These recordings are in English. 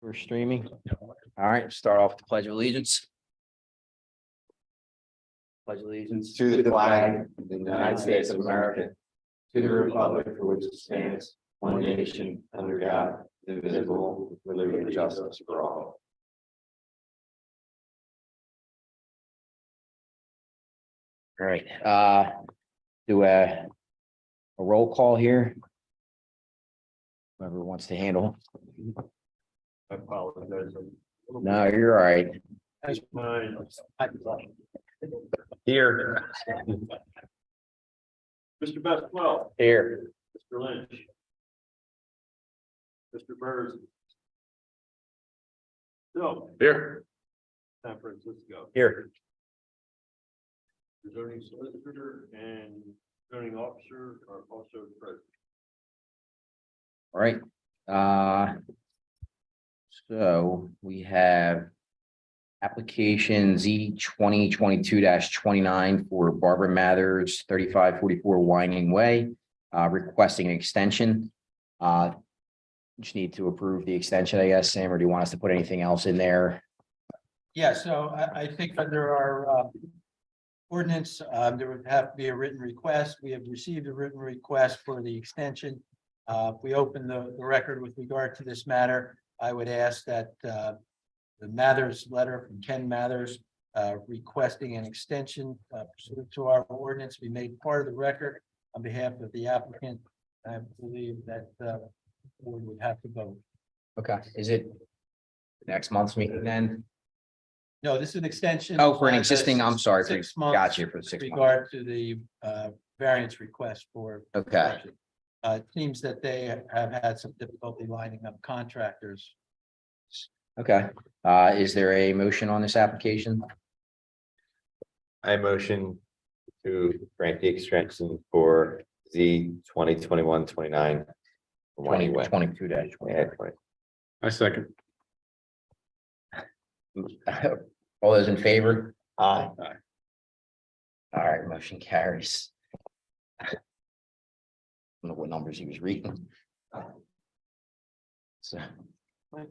We're streaming. All right, start off with the Pledge of Allegiance. Pledge of Allegiance to the flag of the United States of America, to the republic for which it stands, one nation, under God, indivisible, with liberty and justice for all. All right, do a roll call here. Whoever wants to handle. I apologize. No, you're all right. That's mine. Here. Mr. Bestwell, Here. Mr. Lynch. Mr. Burrs. So, Here. San Francisco, Here. the zoning solicitor and zoning officer are also present. All right. So we have application Z 2022-29 for Barbara Mathers, 3544 Winding Way, requesting an extension. Just need to approve the extension, I guess, Sam, or do you want us to put anything else in there? Yeah, so I think under our ordinance, there would have to be a written request. We have received a written request for the extension. If we open the record with regard to this matter, I would ask that the Mathers letter from Ken Mathers requesting an extension pursuant to our ordinance be made part of the record on behalf of the applicant. I believe that we would have to vote. Okay, is it next month's meeting then? No, this is an extension. Oh, for an existing, I'm sorry. 6 months. Got you for the 6 With months. regard to the variance request for. Okay. It seems that they have had some difficulty lining up contractors. Okay, is there a motion on this application? I motion to grant the extension for Z 2021-29. 22 dash. I second. All those in favor? Aye. All right, motion carries. I don't know what numbers he was reading. So.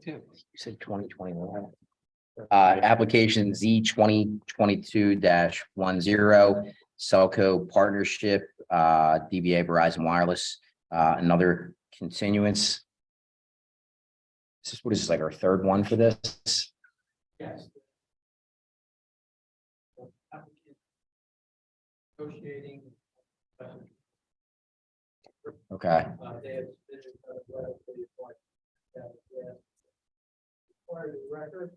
You said 2021. Application Z 2022-10, Cellco Partnership, DBA Verizon Wireless, another continuance. What is this, like our third one for this? Yes. Negotiating. Okay, They have part of the record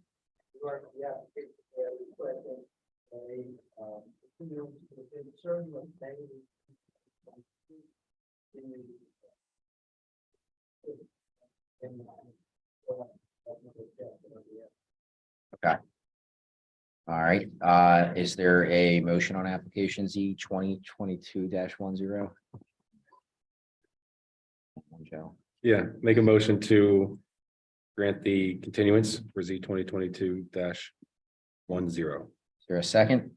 regarding the application, they are requesting a continuance within certain limitations. okay. All right, is there a motion on application Z 2022-10? Joe, Yeah, make a motion to grant the continuance for Z 2022-10. is there a second?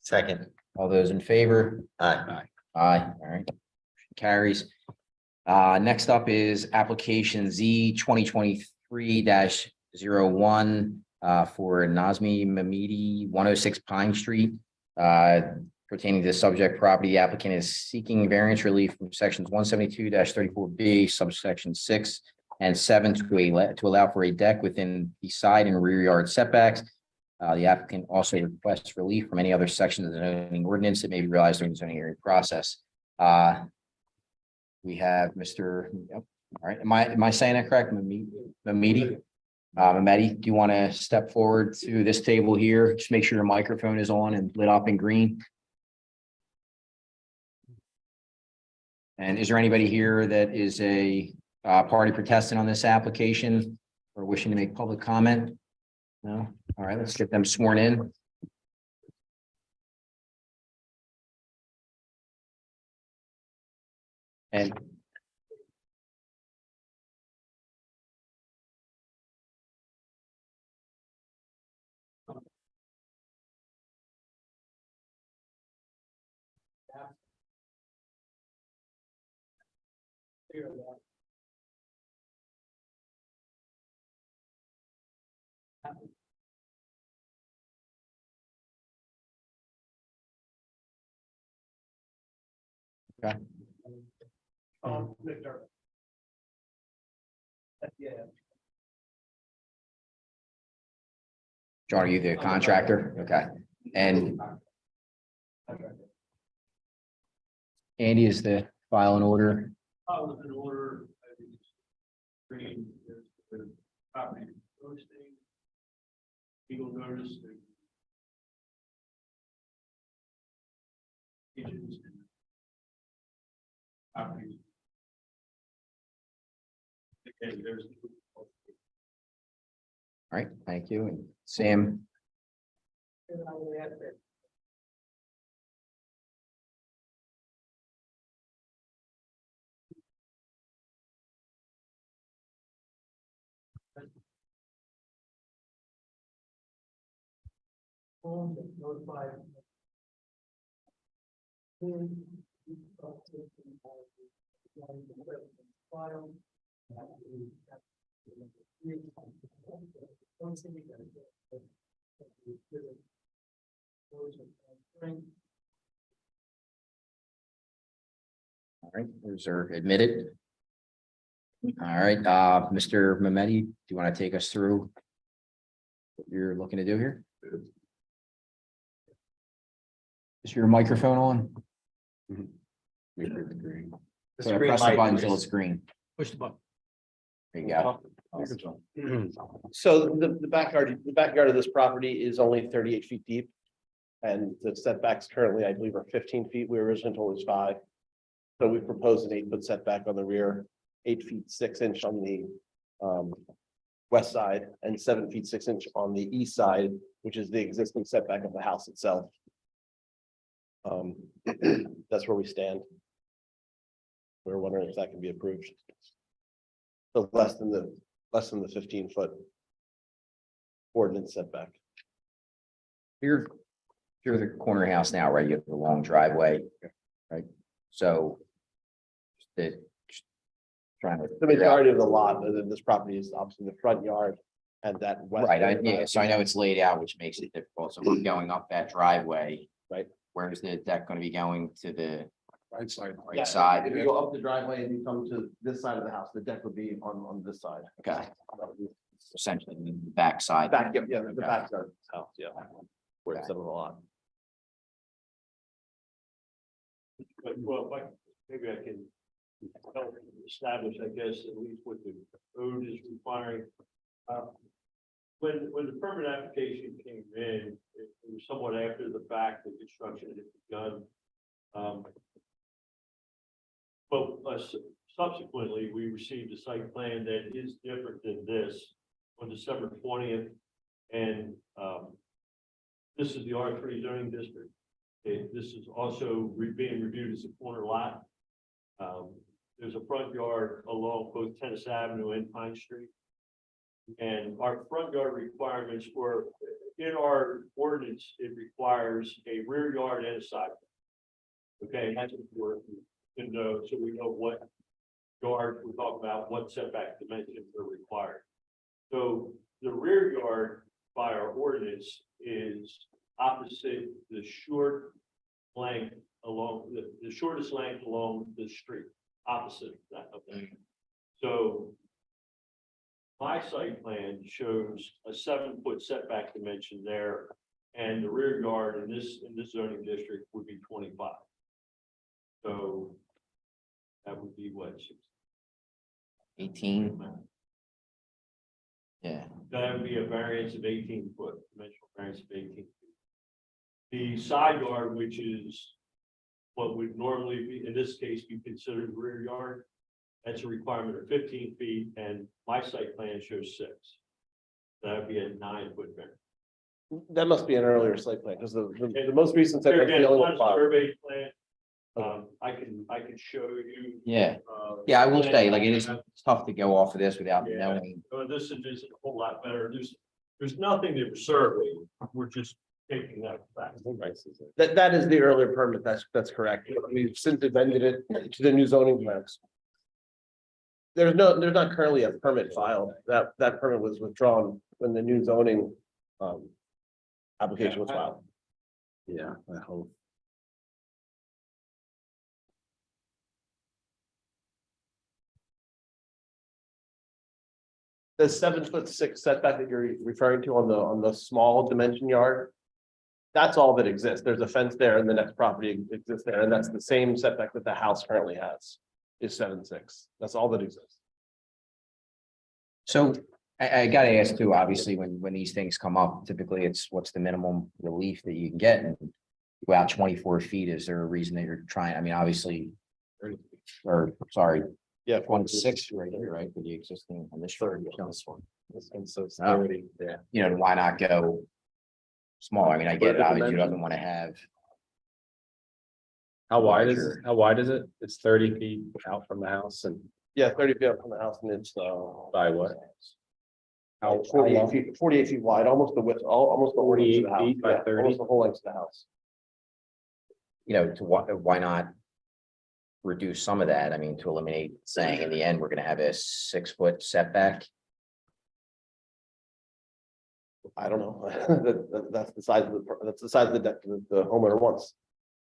Second. All those in favor? Aye. Aye, all right. Carries. Next up is application Z 2023-01 for Nazmi Mehmeti, 106 Pine Street. Pertaining to the subject property, the applicant is seeking variance relief from sections 172-34B, subsection 6 and 7 to allow for a deck within the side and rear yard setbacks. The applicant also requests relief from any other section of the zoning ordinance that may be realized during the zoning hearing process. We have Mr. All right, am I saying that correct? Mehmeti? Mehmeti, do you want to step forward to this table here? Just make sure your microphone is on and lit up in green. And is there anybody here that is a party protestant on this application or wishing to make public comment? No? All right, let's get them sworn in. And Victor. Yeah. John, are you the contractor? Okay. And Andy is the file and order. I was in order. Green, the property posting. Legal notice. Agents. Properties. Okay, there's. All right, thank you. And Sam, all right, those are admitted. All right, Mr. Mehmeti, do you want to take us through what you're looking to do here? Is your microphone on? So press the button until it's green. Push the button. There you go. So the backyard of this property is only 38 feet deep. And the setbacks currently, I believe, are 15 feet. We originally told it was 5. So we proposed an 8-foot setback on the rear, 8 feet 6 inch on the west side, and 7 feet 6 inch on the east side, which is the existing setback of the house itself. That's where we stand. We're wondering if that can be approved. So less than the 15-foot ordinance setback. You're the corner house now, right? You have the long driveway, right? So trying to The majority of the lot, of this property is obviously the front yard and that west. right, yeah, so I know it's laid out, which makes it difficult. So we're going up that driveway. Right. Where is the deck going to be going to the Right side. right side? If you go up the driveway and you come to this side of the house, the deck would be on this side. Okay, essentially the back side. Back, yeah, the Okay. back side of the house, yeah. Where it's Okay. some of the lot. But, well, maybe I can help establish, I guess, at least what the code is requiring. When the permit application came in, it was somewhat after the fact, the construction had begun. But subsequently, we received a site plan that is different than this on December 20th. And this is the R3 zoning district. This is also being reviewed as a corner lot. There's a front yard along both Tennis Avenue and Pine Street. And our front yard requirements were, in our ordinance, it requires a rear yard and a side yard. Okay, and that's what we're, so we know what yard we're talking about, what setback dimensions are required. So the rear yard by our ordinance is opposite the short length along the shortest length along the street, opposite that of that. So my site plan shows a 7-foot setback dimension there, and the rear yard in this zoning district would be 25. So that would be what? 18. Yeah. That would be a variance of 18 foot, dimensional variance of 18 feet. The side yard, which is what would normally be, in this case, be considered rear yard, that's a requirement of 15 feet, and my site plan shows 6. That would be a 9-foot variance. That must be an earlier site plan, because the most recent site There plan. again, is one the only survey plan. I can show you. Yeah. Yeah, I will say, like, it's tough to go off of this without Yeah. knowing. This is a whole lot better. There's nothing to survey. We're just taking that back. That is the earlier permit, that's correct. We've since amended it to the new zoning plans. There's not currently a permit filed. That permit was withdrawn when the new zoning application was filed. Yeah, I hope. The 7'6" setback that you're referring to on the small dimension yard. That's all that exists. There's a fence there and the next property exists there, and that's the same setback that the house currently has. Is 7'6". That's all that exists. So I gotta ask too, obviously, when these things come up, typically it's what's the minimum relief that you can get and go out 24 feet. Is there a reason that you're trying? I mean, obviously, or sorry, Yeah. 26 right here, right, for the existing on this one. This one's so Oh. 30, yeah. You know, why not go small? I mean, I get it, obviously, you doesn't want to have, How wide Larger. how wide is it? It's 30 feet out from the house and Yeah, 30 feet up from the house and it's by what? How 48 feet wide, almost the width, almost the whole length of the 48 house. feet by Yeah, 30? almost the whole length of the house. you know, to why not reduce some of that? I mean, to eliminate saying in the end, we're gonna have a 6-foot setback. I don't know. That's the size of that's the size of the deck that the homeowner wants.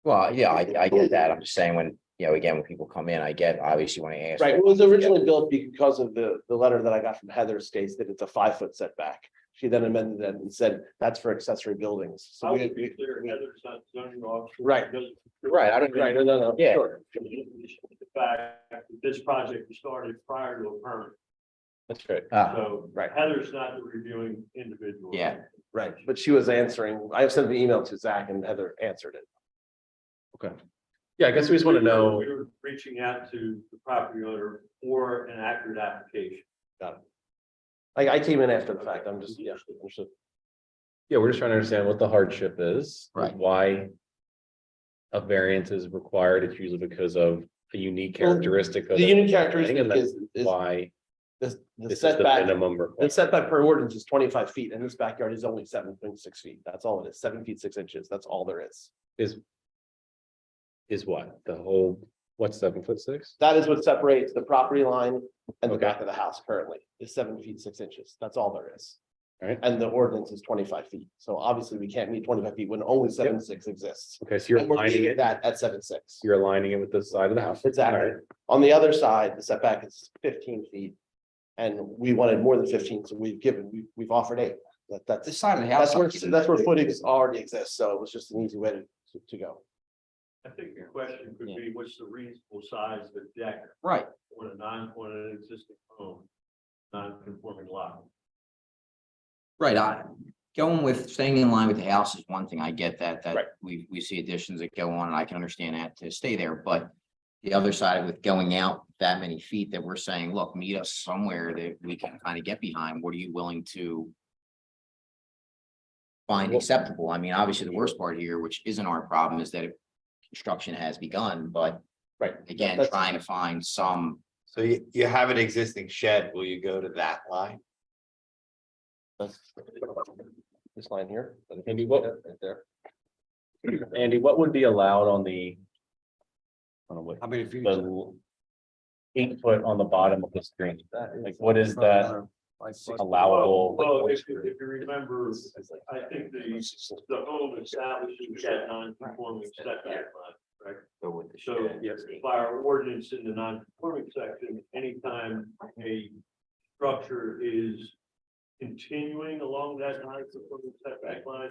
Well, yeah, I get that. I'm just saying when, you know, again, when people come in, I get, obviously, when I ask. Right, it was originally built because of the letter that I got from Heather states that it's a 5-foot setback. She then amended it and said that's for accessory buildings. I So would be clear, Heather's not zoning officer. Right. Doesn't- Right, I don't. Right, no. Yeah. Sure. The fact that this project was started prior to a permit, That's right. so right. Heather's not the reviewing individual. Yeah. Right, but she was answering, I sent the email to Zach and Heather answered it. Okay. Yeah, I guess we just want to know. We were reaching out to the property owner for an accurate application. I came in after the fact, I'm just, yeah, understood. Yeah, we're just trying to understand what the hardship is. Right. Why a variance is required. It's usually because of a unique Well, characteristic of The the unique thing, characteristic and that's is why the this is the setback, minimum the requirement. setback per ordinance is 25 feet and this backyard is only 7.6 feet. That's all it is, 7 feet 6 inches. That's all there is. Is what? The whole, what's 7'6"? That is what separates the property line and the Okay. back of the house currently is 7 feet 6 inches. That's all there is. Right. And the ordinance is 25 feet. So obviously we can't meet 25 feet when only 7.6 exists. Okay, so you're And we're aligning meeting it, that at 7.6. you're aligning it with the side of the house. Exactly. All right. On the other side, the setback is 15 feet. And we wanted more than 15, so we've offered 8. That's This side of the house. that's where footage already exists, so it was just an easy way to go. I think your question could be, what's the reasonable size of the deck Right, on an existing home, non-conforming lot? right. Going with staying in line with the house is one thing. I get that, Right. we see additions that go on and I can understand that to stay there, but the other side with going out that many feet that we're saying, look, meet us somewhere that we can kind of get behind. What are you willing to find acceptable? I mean, obviously the worst part here, which isn't our problem, is that construction has begun, but Right. again, That's- trying to find some. So you have an existing shed, will you go to that line? That's this line here. Andy, what- Right there. Andy, what would be allowed on the? On what, How many feet? the 8 foot on the bottom of the screen? Like, what is that allowable? Well, if you remember, I think the home establishes that non-conforming setback line, right? So by our ordinance in the non-conforming section, anytime a structure is continuing along that non-conforming setback line,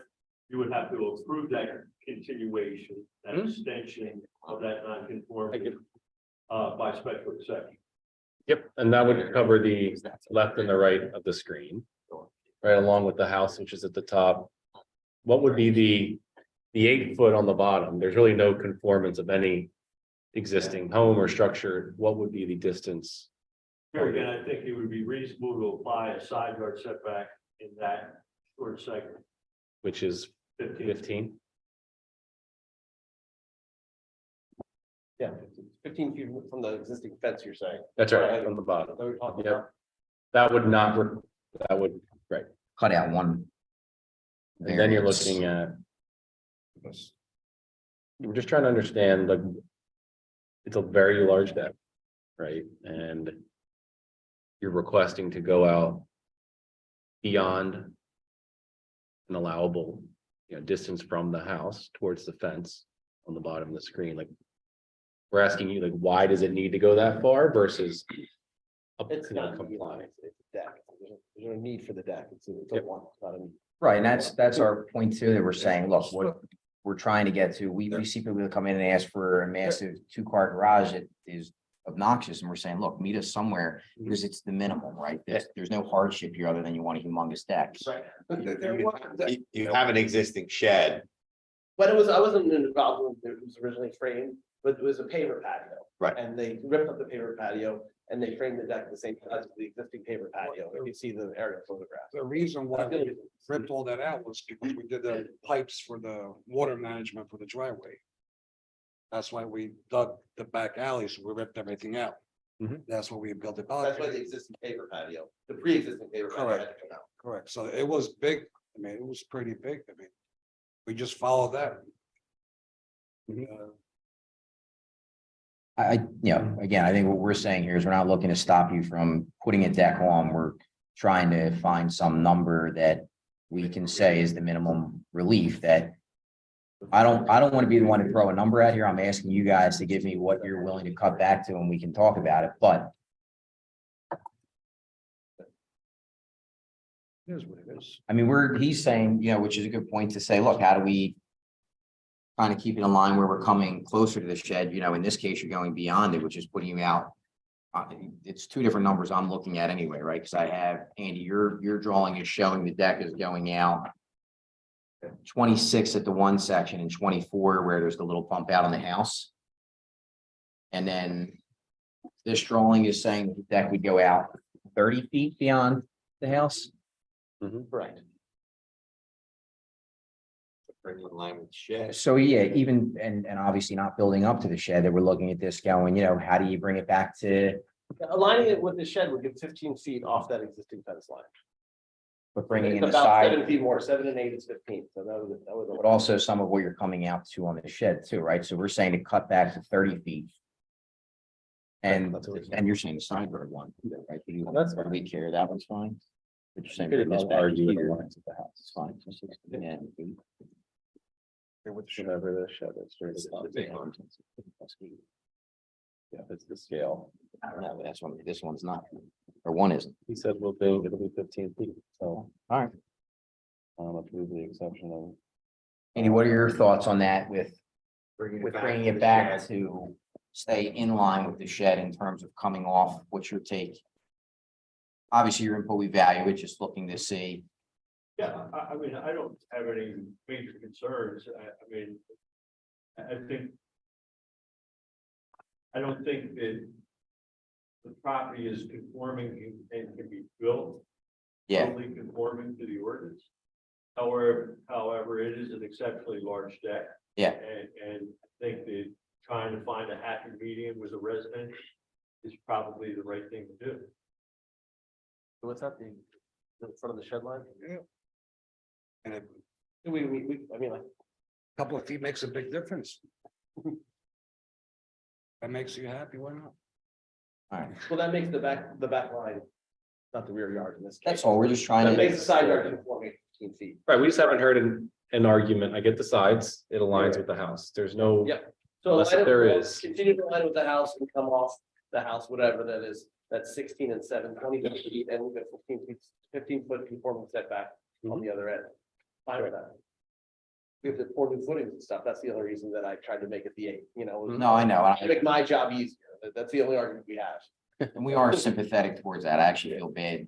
you would have to approve that continuation, that extension of that non-conforming by special exception. Yep, and that would cover the left and the right of the screen. Right along with the house, which is at the top. What would be the 8 foot on the bottom? There's really no conformance of any existing home or structure. What would be the distance? Here again, I think it would be reasonable to apply a side yard setback in that short segment, Which is 15. 15? Yeah, 15 feet from the existing fence, you're saying. That's right, from the bottom. That we're talking Yep. about. That would not, that would, Cut out one. and then you're variance. looking at. We're just trying to understand, like. It's a very large deck, right? And. You're requesting to go out. Beyond. An allowable, distance from the house towards the fence on the bottom of the screen, like. We're asking you, like, why does it need to go that far versus. It's not Comply. it's a deck. There's there's no need for the deck. It's a Yep. want, not a need. Right, and that's our point too, that we're saying, look, what we're trying to get to, we see people that come in and ask for a massive two-car garage that is obnoxious, and we're saying, look, meet us somewhere, because it's the minimum, right? There's no hardship here other than you want a humongous deck. Right. You have an existing shed. But I wasn't involved when it was originally framed, but it was a paver patio. Right. And they ripped up the paver patio and they framed the deck the same size as the existing paver patio. If you see the aerial photograph. The reason why we ripped all that out was because we did the pipes for the water management for the driveway. That's why we dug the back alley, so we ripped everything out. Mhm. That's what we built it. That's why the existing paver patio, the pre-existing paver patio had to come out. Correct, so it was big, I mean, it was pretty big, I mean, we just followed that. Again, I think what we're saying here is we're not looking to stop you from putting a deck on. We're trying to find some number that we can say is the minimum relief that I don't want to be the one to throw a number out here. I'm asking you guys to give me what you're willing to cut back to and we can talk about it, but It is what it is. I mean, he's saying, which is a good point to say, look, how do we kind of keep it in line where we're coming closer to the shed? In this case, you're going beyond it, which is putting you out. It's two different numbers I'm looking at anyway, right? Because I have, Andy, your drawing is showing the deck is going out 26 at the one section and 24 where there's the little bump out on the house. And then this drawing is saying that the deck would go out 30 feet beyond the house. Correct. Bring in line with shed. So yeah, even, and obviously not building up to the shed, that we're looking at this going, how do you bring it back to, Aligning it with the shed would give 15 feet off that existing fence line. but bringing in It's the about side, 7 feet more, 7 and 8 is 15, so that was. but also some of what you're coming out to on the shed too, right? So we're saying to cut back to 30 feet. And you're saying the side yard one, right? That's fine. We care, that one's fine. But you're saying Could bring this back argue with the here, lines of the house. it's fine. So 16 and 8. Whatever the shed is. It's the big one. Yeah, it's the scale. I don't know, but that's one, this one's not, or one isn't. He said it'll be 15 feet, so. All right. Approve the exception of. Andy, what are your thoughts on that with bringing to it the back shed. to stay in line with the shed in terms of coming off? What's your take? Obviously, your input, we value it, just looking to see. Yeah, I mean, I don't have any major concerns. I don't think that the property is conforming and can be built. Yeah, Totally conforming to the ordinance. However, it is an exceptionally large deck. Yeah. And I think that trying to find a happy medium with a resident is probably the right thing to do. What's that, in front of the shed line? And a I mean, like, couple of feet makes a big difference. That makes you happy, why not? all right. well, that makes the back line, not the rear yard in this case. That's all. We're just trying That to. makes the side yard conforming 15 feet. Right, we just haven't heard an argument. I get the sides, it aligns with the house. There's no. Yep. So Unless line there up- is. Continue to line with the house and come off the house, whatever that is, that's 16 and 7, 20 feet, and we've got 15-foot conforming setback on the other end. Fine with that. We have to pour new footings and stuff, that's the other reason that I tried to make it the 8, No, I know. to make my job easier, that's the only argument we have. And we are sympathetic towards that. I actually feel bad.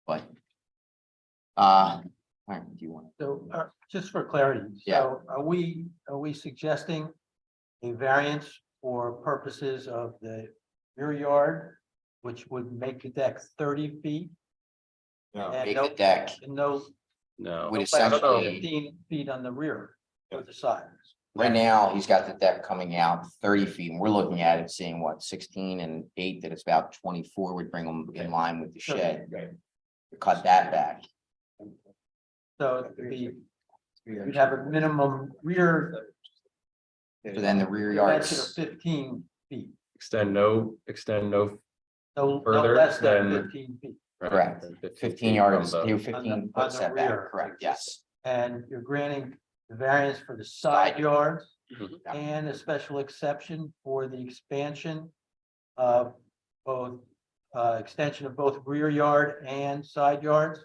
But. All right, do you want? So, just for clarity, Yeah. so are we suggesting a variance for purposes of the rear yard, which would make the deck 30 feet? No. And Make no, the deck and no, No. would less than essentially, 15 feet on the rear or the side. right now, he's got the deck coming out 30 feet, and we're looking at it seeing what, 16 and 8, that it's about 24 would bring them in line with the shed. Cut that back. So you'd have a minimum rear So then the rear dimension yards, of 15 feet, Extend no. no Further less than than- 15 feet. right, Correct. than 15 feet yards, from the- you on 15 the foot setback, rear. correct, yes. And you're granting the variance for the side yard Mhm. and a special exception for the expansion of both extension of both rear yard and side yards.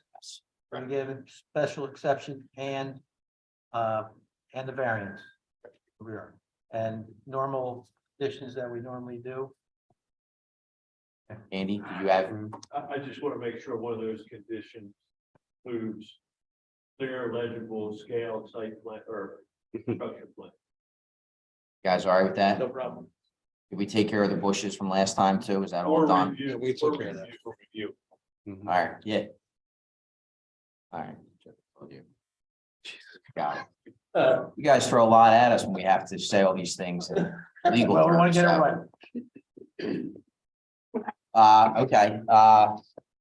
We're given special exception and the variance. Rear and normal additions that we normally do. Andy, do you have? I just want to make sure one of those conditions includes clear, legible scale site plan or structure plan. You guys all right with that? No problem. Did we take care of the bushes from last time too? Is that all Or done? review, we took or care of that. review, or review. All right, yeah. All right. Got it. You guys throw a lot at us when we have to say all these things. in legal Well, we want terms, to get it so. right. Okay,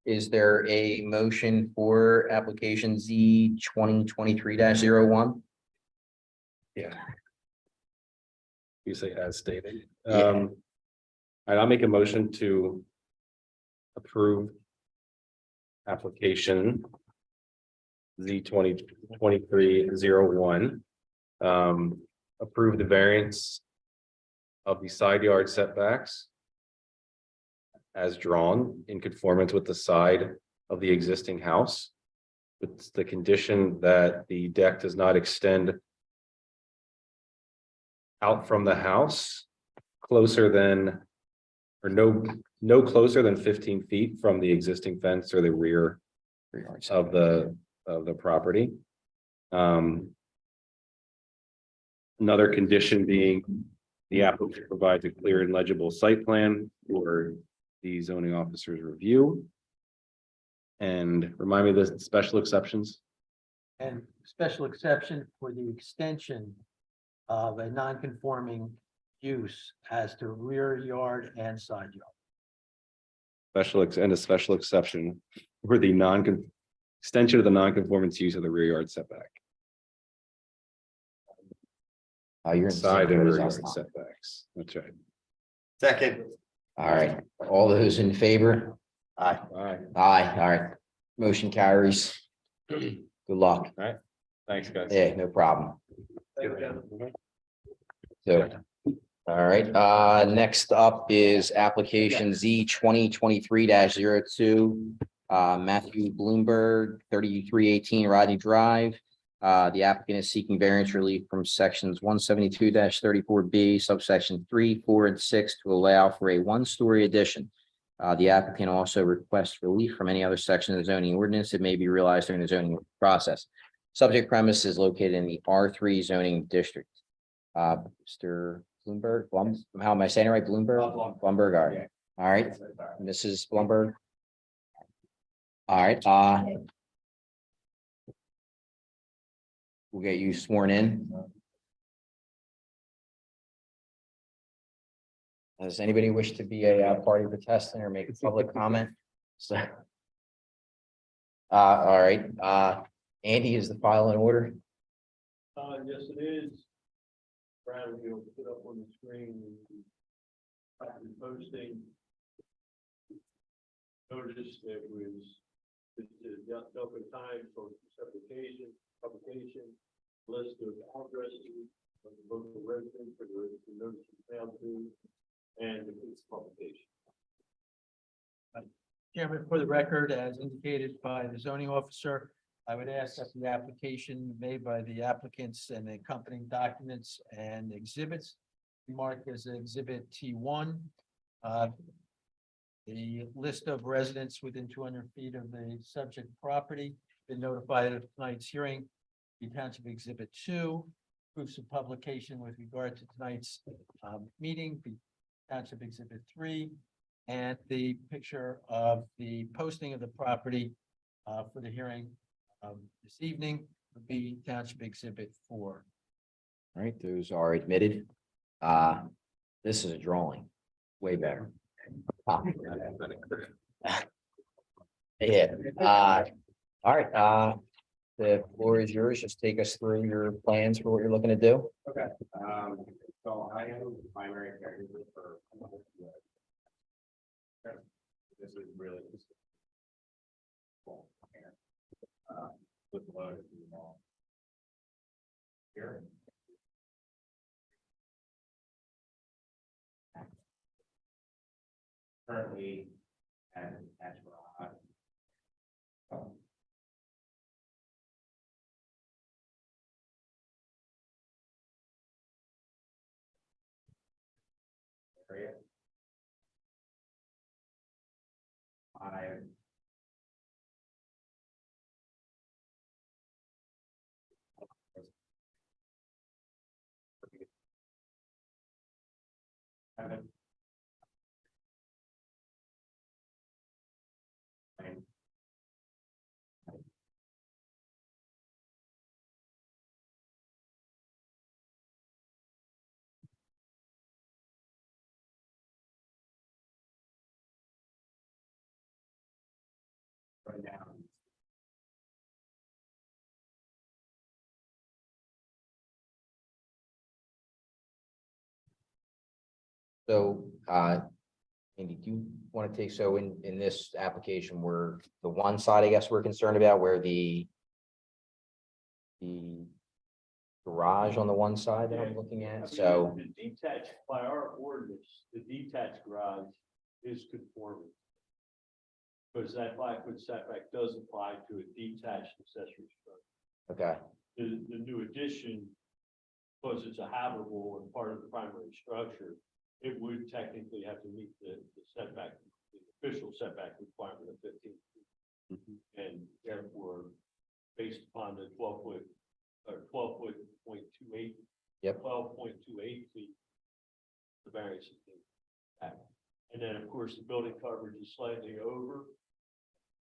is there a motion for application Z 2023-01? Yeah. You say as stated. Yeah. All right, I'll make a motion to approve application Z 2023-01. Approve the variance of the side yard setbacks as drawn in conformance with the side of the existing house, with the condition that the deck does not extend out from the house closer than, or no closer than 15 feet from the existing fence or the rear of the property. Another condition being the applicant provides a clear and legible site plan for the zoning officer's review. And remind me of the special exceptions. And special exception for the extension of a non-conforming use as to rear yard and side yard. And a special exception for the extension of the non-conformance use of the rear yard setback. You're in Side and rear yard All setbacks. That's right. Second. right, all those in favor? Aye. All right. Aye, all right. Motion carries. Good luck. Thanks, guys. Yeah, no problem. So, all right, next up is application Z 2023-02. Matthew Blumberg, 3318 Rodney Drive. The applicant is seeking variance relief from sections 172-34B, subsection 3, 4, and 6 to allow for a one-story addition. The applicant also requests relief from any other section of the zoning ordinance that may be realized during the zoning process. Subject premise is located in the R3 zoning district. Mr. Blumberg, how am I saying it right? Blumberg? Blumberg, all right. All right, Mrs. Blumberg. All right, we'll get you sworn in. Does anybody wish to be a party protestant or make a public comment? So. All right, Andy, is the file in order? Yes, it is. Brad, we'll put up on the screen. Posting. Notice that was, just open time for application, publication, list of addresses of the local residents for the notice of mail to, and the publication. Chairman, for the record, as indicated by the zoning officer, I would ask that the application made by the applicants and the accompanying documents and exhibits be marked as exhibit T1. The list of residents within 200 feet of the subject property been notified of tonight's hearing. The township exhibit 2, proofs of publication with regard to tonight's meeting, the township exhibit 3, and the picture of the posting of the property for the hearing this evening would be township exhibit 4. All right, those are admitted. This is a drawing, way better. Yeah, all right, the floor is yours. Just take us through your plans for what you're looking to do. Okay, so I am the primary caregiver for. This is really just. With load here. Currently And that's where I right now. So, Andy, do you want to take, so in this application, where the one side, I guess, we're concerned about, where the garage on the one side that I'm looking at, so, The detached, by our ordinance, the detached garage is conforming. Because that 5-foot setback does apply to a detached accessory structure. okay, The new addition, because it's a habitable and part of the primary structure, it would technically have to meet the setback, the official setback requirement of 15 feet. And therefore, based upon the 12-foot or 12-foot .28. Yep. 12.28 feet. The variance is being back. And then, of course, the building coverage is slightly over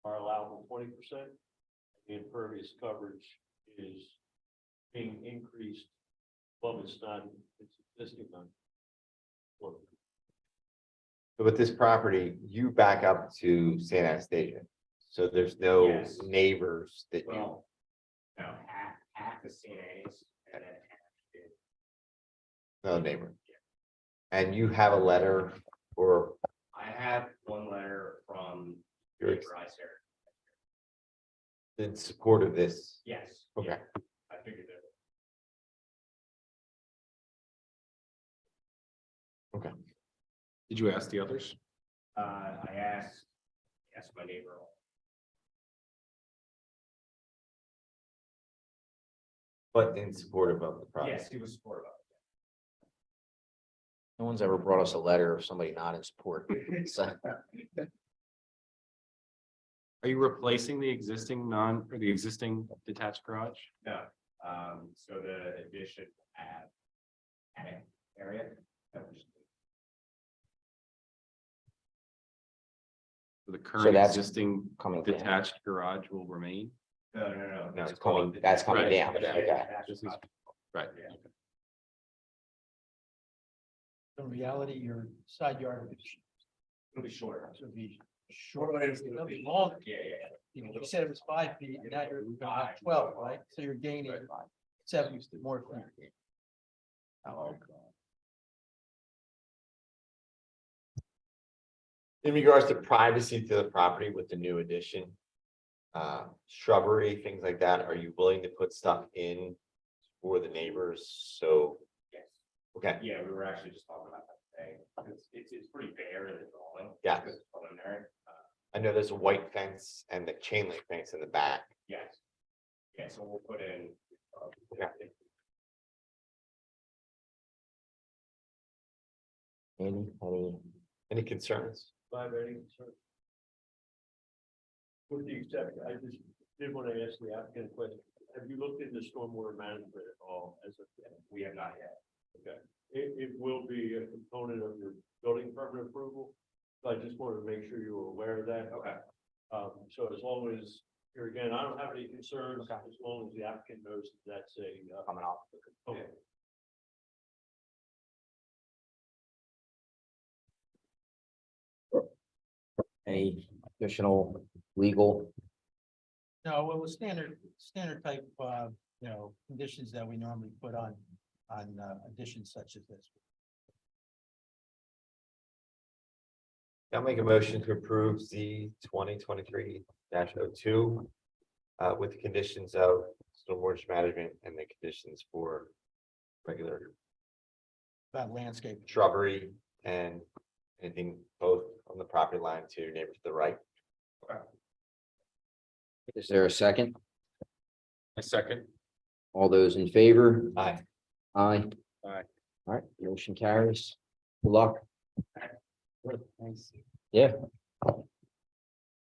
our allowable 20%. The impervious coverage is being increased. Well, it's not, it's existing on. So with this property, you back up to San Anastasia. So there's no Yes. neighbors that you, well, no, half the CNAs and then no neighbor. And you have a letter or I have one letter from you're Verizon. in support of this. Yes. Okay. yeah, I figured that. Did you ask the others? I asked my neighbor. But in support of the project. Yes, he was supportive of it. No one's ever brought us a letter of somebody not in support. So, Are you replacing the existing or the existing detached garage? no, so the addition attic area. So the current that's existing coming down. detached garage will remain? No. No, It's coming, that's coming Right. down. Yeah. Okay. This is, right. Yeah. In reality, your side yard It'll be shorter. should be shorter, it'll be longer. Yeah. You know, you said it was 5 feet, and now you're going up 12, right? So you're gaining 7 more feet. In regards to privacy to the property with the new addition, shrubbery, things like that, are you willing to put stuff in for the neighbors? So, Yes. okay, Yeah, we were actually just talking about that today. It's pretty bare in the drawing. Yeah. Because it's preliminary. I know there's a white fence and the chain link fence in the back. Yes. Yeah, so we'll put in. Okay. Any concerns? By any concern. With the exception, I just did want to ask the applicant a question. Have you looked into stormwater management at all as of yet? We have not yet. Okay, it will be a component of your building permit approval. So I just wanted to make sure you were aware of that. Okay. So as long as, here again, I don't have any concerns, as long as the applicant knows that that's a. Coming off. component. Any additional legal? No, well, the standard type, conditions that we normally put on additions such as this. I'll make a motion to approve Z 2023-02 with the conditions of stormwater management and the conditions for regular About landscape. shrubbery and Anything both on the property line to your neighbor to the right? Is there a second? A second. All those in favor? Aye. Aye. Aye. All right, motion carries. Good luck. Yeah.